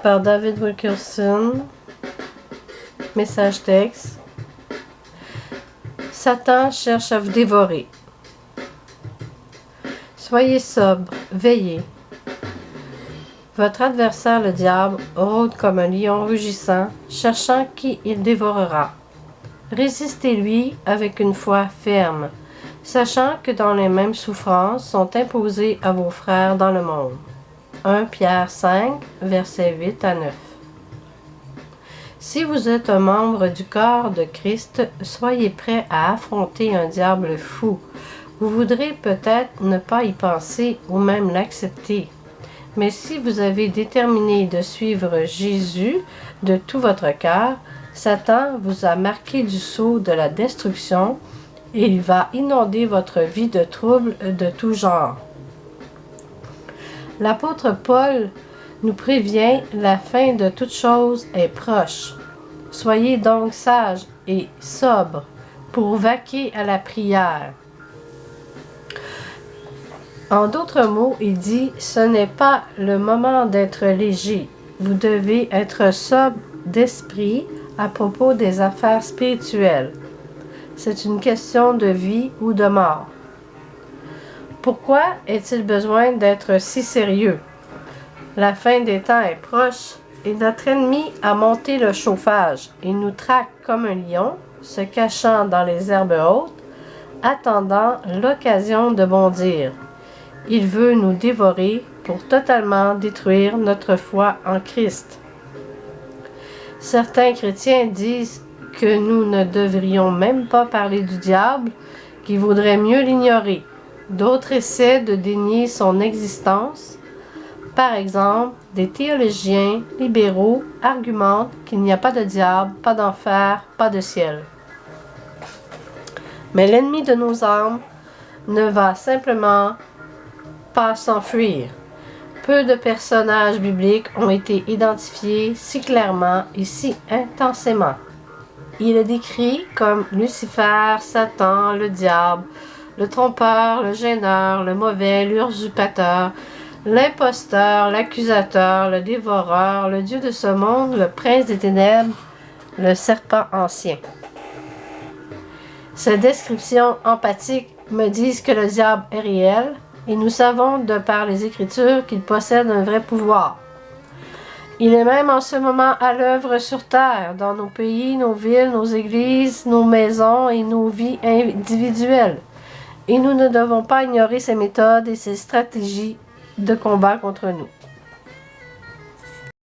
Par David Wilkerson. Message texte. Satan cherche à vous dévorer. Soyez sobre, veillez. Votre adversaire, le diable, rôde comme un lion rugissant, cherchant qui il dévorera. Résistez-lui avec une foi ferme, sachant que dans les mêmes souffrances sont imposées à vos frères dans le monde. 1 Pierre 5, versets 8 à 9. Si vous êtes un membre du corps de Christ, soyez prêt à affronter un diable fou. Vous voudrez peut-être ne pas y penser ou même l'accepter. Mais si vous avez déterminé de suivre Jésus de tout votre cœur, Satan vous a marqué du sceau de la destruction et il va inonder votre vie de troubles de tout genre. L'apôtre Paul nous prévient, la fin de toute chose est proche. Soyez donc sages et sobres pour vaquer à la prière. En d'autres mots, il dit, ce n'est pas le moment d'être léger. Vous devez être sobre d'esprit à propos des affaires spirituelles. C'est une question de vie ou de mort. Pourquoi est-il besoin d'être si sérieux? La fin des temps est proche et notre ennemi a monté le chauffage. Il nous traque comme un lion, se cachant dans les herbes hautes, attendant l'occasion de bondir. Il veut nous dévorer pour totalement détruire notre foi en Christ. Certains chrétiens disent que nous ne devrions même pas parler du diable, qu'il vaudrait mieux l'ignorer. D'autres essaient de dénier son existence. Par exemple, des théologiens libéraux argumentent qu'il n'y a pas de diable, pas d'enfer, pas de ciel. Mais l'ennemi de nos âmes ne va simplement pas s'enfuir. Peu de personnages bibliques ont été identifiés si clairement et si intensément. Il est décrit comme Lucifer, Satan, le diable, le trompeur, le gêneur, le mauvais, l'usurpateur, l'imposteur, l'accusateur, le dévoreur, le dieu de ce monde, le prince des ténèbres, le serpent ancien. Ces descriptions empathiques me disent que le diable est réel, et nous savons de par les Écritures qu'il possède un vrai pouvoir. Il est même en ce moment à l'œuvre sur terre, dans nos pays, nos villes, nos églises, nos maisons et nos vies individuelles. Et nous ne devons pas ignorer ses méthodes et ses stratégies de combat contre nous.